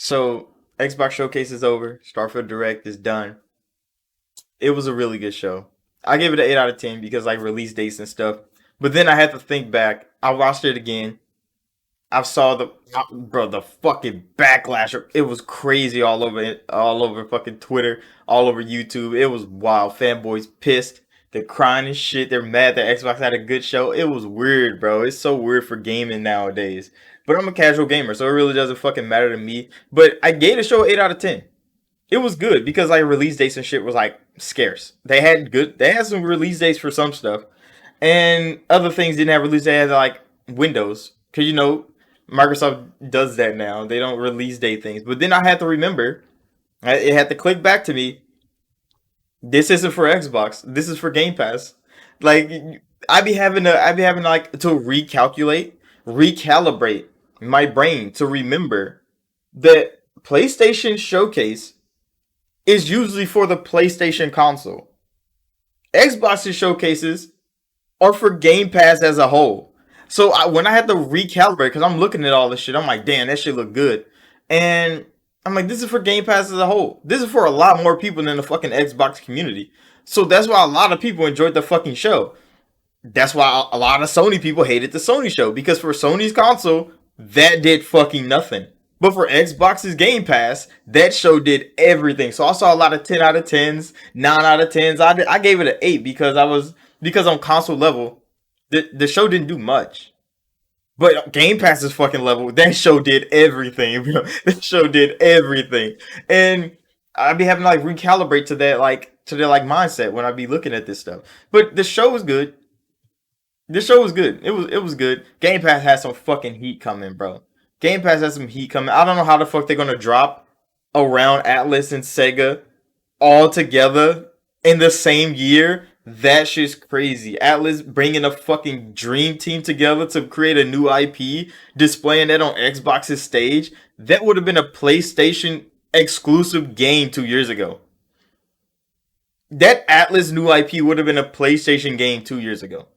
So Xbox Showcase is over. Starfield Direct is done. It was a really good show. I gave it an 8 out of 10 because like release dates and stuff. But then I had to think back. I watched it again. I saw the fucking backlash. It was crazy all over fucking Twitter, all over YouTube. It was wild. Fanboys pissed. They're crying and shit. They're mad that Xbox had a good show. It was weird, bro. It's so weird for gaming nowadays. But I'm a casual gamer, so it really doesn't fucking matter to me. But I gave the show 8 out of 10. It was good because like release dates and shit was like scarce. They had some release dates for some stuff, and other things didn't have release. They had like Windows, because Microsoft does that now. They don't release date things. But then I had to remember, it had to click back to me. This isn't for Xbox. This is for Game Pass. Like I be having like to recalibrate my brain to remember that PlayStation Showcase is usually for the PlayStation console. Xbox's showcases are for Game Pass as a whole. So when I had to recalibrate, because I'm looking at all this shit, I'm like, damn, that shit look good. And I'm like, this is for Game Pass as a whole. This is for a lot more people than the fucking Xbox community. So that's why a lot of people enjoyed the fucking show. That's why a lot of Sony people hated the Sony show. Because for Sony's console, that did fucking nothing. But for Xbox's Game Pass, that show did everything. So I saw a lot of 10 out of 10s, 9 out of 10s. I gave it an 8 because on console level, the show didn't do much. But Game Pass's fucking level, that show did everything, bro. That show did everything. And I be having to like recalibrate to their like mindset when I be looking at this stuff. But the show was good. This show was good. It was good. Game Pass has some fucking heat coming, bro. Game Pass has some heat coming. I don't know how the fuck they're gonna drop around Atlas and Sega all together in the same year. That shit's crazy. Atlas bringing a fucking dream team together to create a new IP, displaying that on Xbox's stage. That would have been a PlayStation exclusive game 2 years ago. That Atlas new IP would have been a PlayStation game 2 years ago.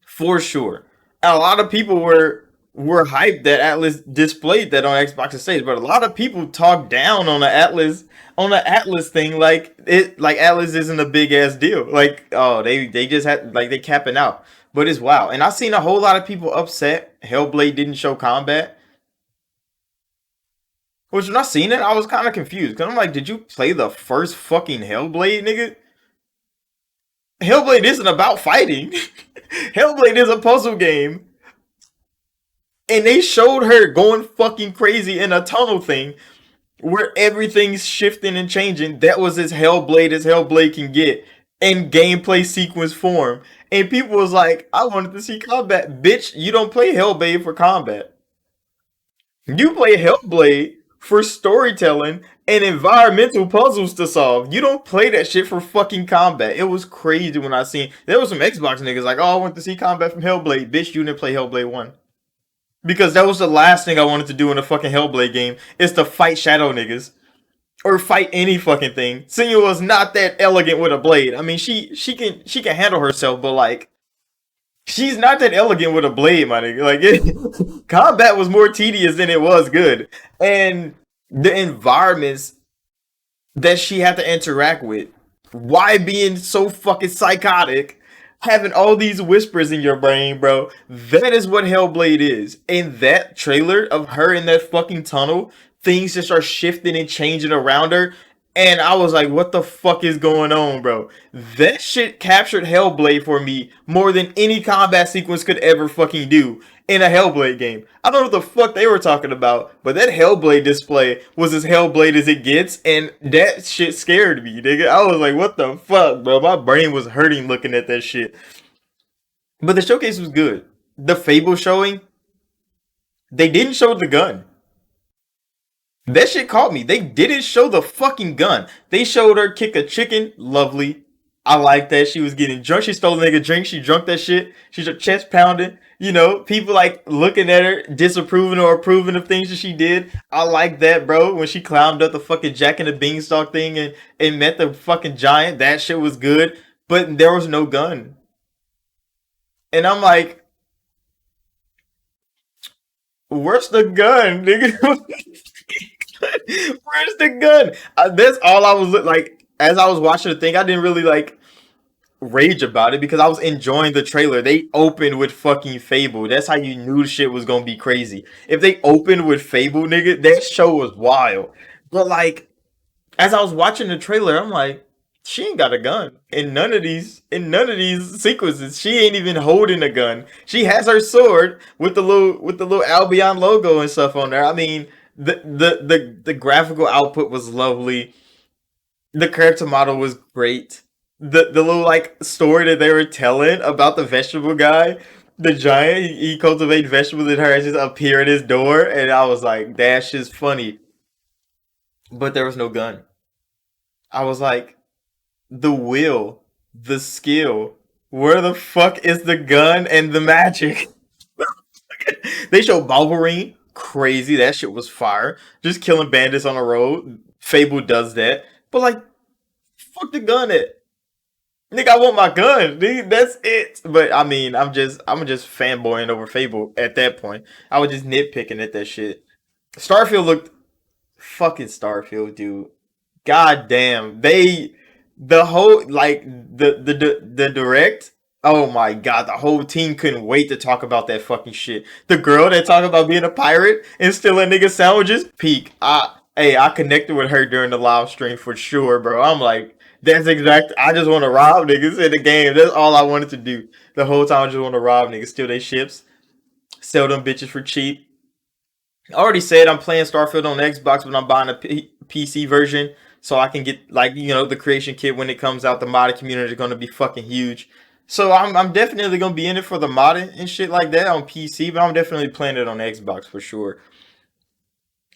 For sure. And a lot of people were hyped that Atlas displayed that on Xbox's stage, but a lot of people talk down on the Atlas thing like Atlas isn't a big ass deal. Like oh they just had like they capping out. But it's wow. And I've seen a whole lot of people upset Hellblade didn't show combat. Which when I seen it, I was kind of confused. Cause I'm like, did you play the first fucking Hellblade, nigga? Hellblade isn't about fighting. Hellblade is a puzzle game. And they showed her going fucking crazy in a tunnel thing where everything's shifting and changing. That was as Hellblade can get in gameplay sequence form. And people was like, I wanted to see combat. Bitch, you don't play Hellblade for combat. You play Hellblade for storytelling and environmental puzzles to solve. You don't play that shit for fucking combat. It was crazy when I seen there was some Xbox niggas like, oh, I want to see combat from Hellblade. Bitch, you didn't play Hellblade 1. Because that was the last thing I wanted to do in a fucking Hellblade game is to fight shadow niggas. Or fight any fucking thing. Senua was not that elegant with a blade. I mean she can handle herself, but like she's not that elegant with a blade, my nigga. Combat was more tedious than it was good. And the environments that she had to interact with, why being so fucking psychotic, having all these whispers in your brain, bro. That is what Hellblade is. In that trailer of her in that fucking tunnel, things just are shifting and changing around her. And I was like, what the fuck is going on, bro? That shit captured Hellblade for me more than any combat sequence could ever fucking do in a Hellblade game. I don't know what the fuck they were talking about, but that Hellblade display was as Hellblade as it gets, and that shit scared me, nigga. I was like, what the fuck, bro? My brain was hurting looking at that shit. But the showcase was good. The Fable showing, they didn't show the gun. That shit caught me. They didn't show the fucking gun. They showed her kick a chicken. Lovely. I like that. She was getting drunk. She stole a nigga drink. She drunk that shit. She's chest pounding. People like looking at her, disapproving or approving of things that she did. I like that, bro. When she climbed up the fucking Jack and the Beanstalk thing and met the fucking giant, that shit was good. But there was no gun. And I'm like, where's the gun, nigga? Where's the gun? That's all I was like. As I was watching the thing, I didn't really like rage about it because I was enjoying the trailer. They opened with fucking Fable. That's how you knew the shit was gonna be crazy. If they opened with Fable, nigga, that show was wild. But like, as I was watching the trailer, I'm like, she ain't got a gun in none of these sequences. She ain't even holding a gun. She has her sword with the little Albion logo and stuff on there. I mean, the graphical output was lovely. The character model was great. The little like story that they were telling about the vegetable guy, the giant, he cultivates vegetables and her just appear at his door, and I was like, that shit's funny. But there was no gun. I was like, the will, the skill. Where the fuck is the gun and the magic? They showed Balverine, crazy. That shit was fire. Just killing bandits on the road. Fable does that. But like, fuck the gun at. Nigga, I want my gun. Nigga, that's it. But I mean, I'm just fanboying over Fable at that point. I was just nitpicking at that shit. Starfield looked fucking Starfield, dude. God damn. The whole like the direct. Oh my god, the whole team couldn't wait to talk about that fucking shit. The girl that talked about being a pirate and stealing nigga sandwiches, peak. I connected with her during the live stream for sure, bro. I'm like, that's exact. I just want to rob niggas in the game. That's all I wanted to do the whole time. I just want to rob niggas, steal their ships, sell them bitches for cheap. I already said I'm playing Starfield on Xbox, but I'm buying a PC version so I can get like the creation kit when it comes out. The modded community is going to be fucking huge, so I'm definitely going to be in it for the modding and shit like that on PC. But I'm definitely playing it on Xbox for sure.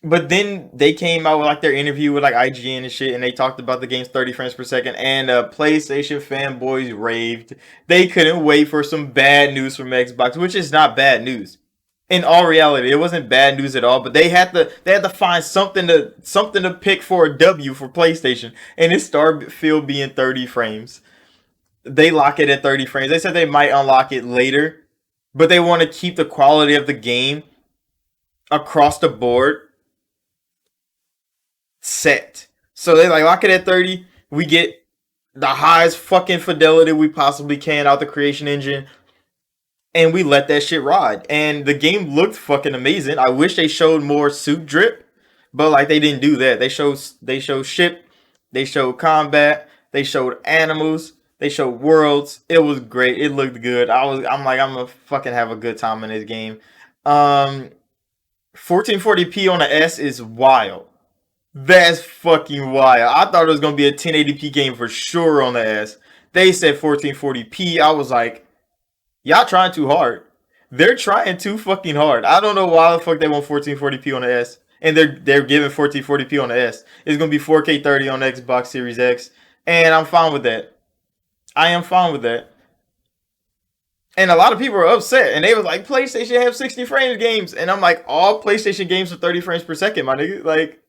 But then they came out with like their interview with like IGN and shit, and they talked about the game's 30 frames per second. And PlayStation fanboys raved. They couldn't wait for some bad news from Xbox, which is not bad news. In all reality, it wasn't bad news at all. But they had to find something to pick for a W for PlayStation, and it Starfield being 30 frames. They lock it at 30 frames. They said they might unlock it later, but they want to keep the quality of the game across the board set. So they like lock it at 30. We get the highest fucking fidelity we possibly can out the creation engine, and we let that shit ride. And the game looked fucking amazing. I wish they showed more suit drip, but like they didn't do that. They showed ship, they showed combat, they showed animals, they showed worlds. It was great. It looked good. I'm like I'm gonna fucking have a good time in this game. Um 1440p on the S is wild. That's fucking wild. I thought it was gonna be a 1080p game for sure on the S. They said 1440p. I was like, y'all trying too hard. They're trying too fucking hard. I don't know why the fuck they want 1440p on the S, and they're giving 1440p on the S. It's gonna be 4K 30 on the Xbox Series X, and I'm fine with that. I am fine with that. And a lot of people are upset, and they was like, PlayStation have 60 frames games, and I'm like, all PlayStation games are 30 frames per second, my nigga. Like,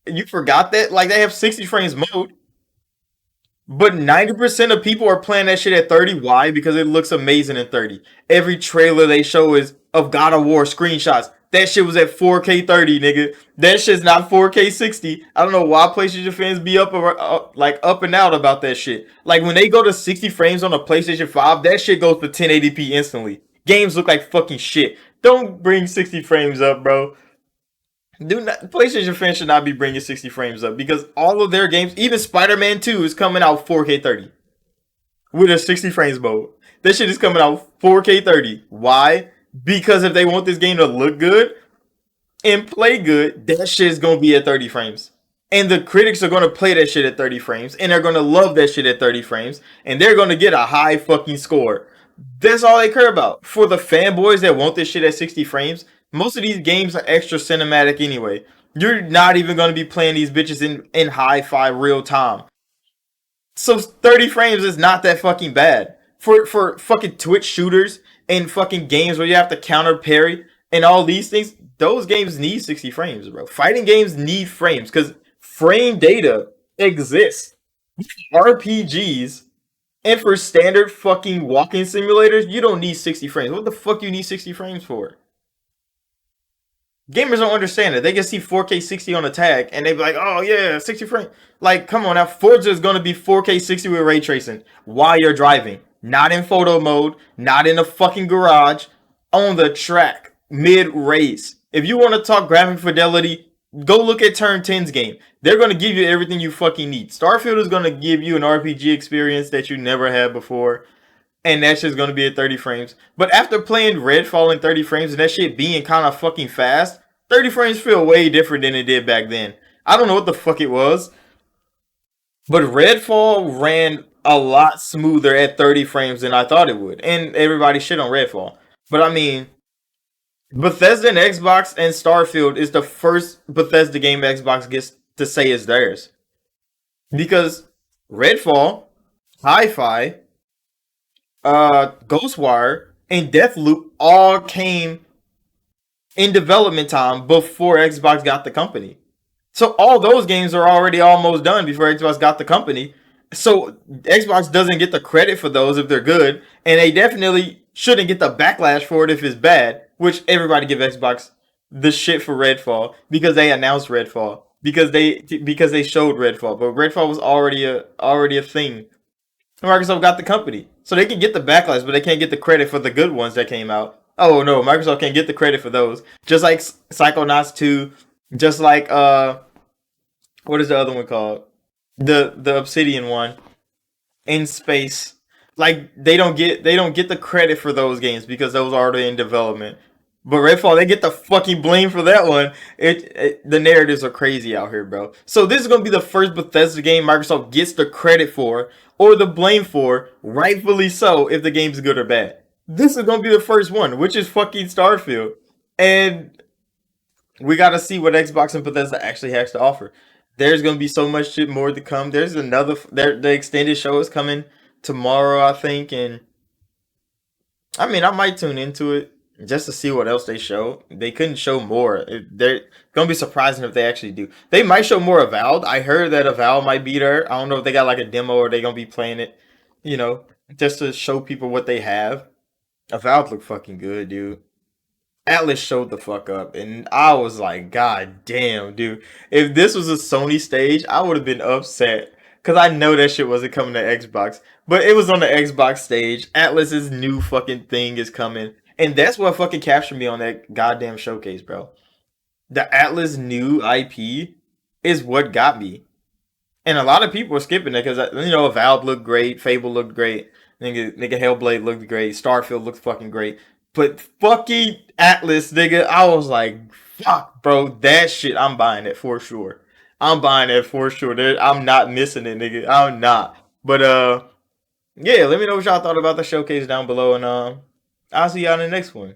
you forgot that? Like, they have 60 frames mode. But 90% of people are playing that shit at 30. Why? Because it looks amazing in 30. Every trailer they show is of God of War screenshots. That shit was at 4K 30, nigga. That shit's not 4K 60. I don't know why PlayStation fans be like up and out about that shit. Like when they go to 60 frames on a PlayStation 5, that shit goes to 1080p instantly. Games look like fucking shit. Don't bring 60 frames up, bro. Do not PlayStation fans should not be bringing 60 frames up because all of their games, even Spider-Man 2 is coming out 4K 30 with a 60 frames mode. This shit is coming out 4K 30. Why? Because if they want this game to look good and play good, that shit is going to be at 30 frames. And the critics are going to play that shit at 30 frames and they're going to love that shit at 30 frames and they're going to get a high fucking score. That's all they care about. For the fanboys that want this shit at 60 frames, most of these games are extra cinematic anyway. You're not even going to be playing these bitches in hi-fi real time. So 30 frames is not that fucking bad. For fucking Twitch shooters and fucking games where you have to counter parry and all these things, those games need 60 frames, bro. Fighting games need frames because frame data exists. RPGs and for standard fucking walking simulators, you don't need 60 frames. What the fuck you need 60 frames for? Gamers don't understand it. They can see 4K 60 on the tag and they be like, oh yeah, 60 frames. Like, come on now, Forza is gonna be 4K 60 with ray tracing while you're driving. Not in photo mode, not in the fucking garage, on the track, mid race. If you want to talk graphic fidelity, go look at Turn 10's game. They're gonna give you everything you fucking need. Starfield is gonna give you an RPG experience that you never had before. And that shit's gonna be at 30 frames. But after playing Redfall in 30 frames and that shit being kind of fucking fast, 30 frames feel way different than it did back then. I don't know what the fuck it was, but Redfall ran a lot smoother at 30 frames than I thought it would. And everybody shit on Redfall. But I mean, Bethesda and Xbox and Starfield is the first Bethesda game Xbox gets to say is theirs. Because Redfall, Hi-Fi, Ghostwire, and Deathloop all came in development time before Xbox got the company. So all those games are already almost done before Xbox got the company. So Xbox doesn't get the credit for those if they're good, and they definitely shouldn't get the backlash for it if it's bad. Which everybody give Xbox the shit for Redfall because they announced Redfall because they showed Redfall, but Redfall was already a thing. Microsoft got the company, so they can get the backlash, but they can't get the credit for the good ones that came out. Oh no, Microsoft can't get the credit for those. Just like Psychonauts 2, just like what is the other one called? The Obsidian one in space. Like they don't get the credit for those games because those are already in development. But Redfall, they get the fucking blame for that one. The narratives are crazy out here, bro. So this is gonna be the first Bethesda game Microsoft gets the credit for or the blame for, rightfully so, if the game's good or bad. This is gonna be the first one, which is fucking Starfield, and we gotta see what Xbox and Bethesda actually has to offer. There's gonna be so much shit more to come. There's another the extended show is coming tomorrow, I think, and I mean I might tune into it just to see what else they show. They couldn't show more. They're gonna be surprising if they actually do. They might show more Avowed. I heard that Avowed might be there. I don't know if they got like a demo or they gonna be playing it, you know, just to show people what they have. Avowed look fucking good, dude. Atlas showed the fuck up, and I was like, God damn, dude. If this was a Sony stage, I would have been upset. Because I know that shit wasn't coming to Xbox. But it was on the Xbox stage. Atlas's new fucking thing is coming. And that's what fucking captured me on that goddamn showcase, bro. The Atlas new IP is what got me. And a lot of people were skipping it because, Avowed looked great. Fable looked great. Nigga Hellblade looked great. Starfield looked fucking great. But fucking Atlas, nigga, I was like, fuck, bro, that shit, I'm buying it for sure. I'm buying it for sure. I'm not missing it, nigga. I'm not. But yeah, let me know what y'all thought about the showcase down below, and I'll see y'all in the next one.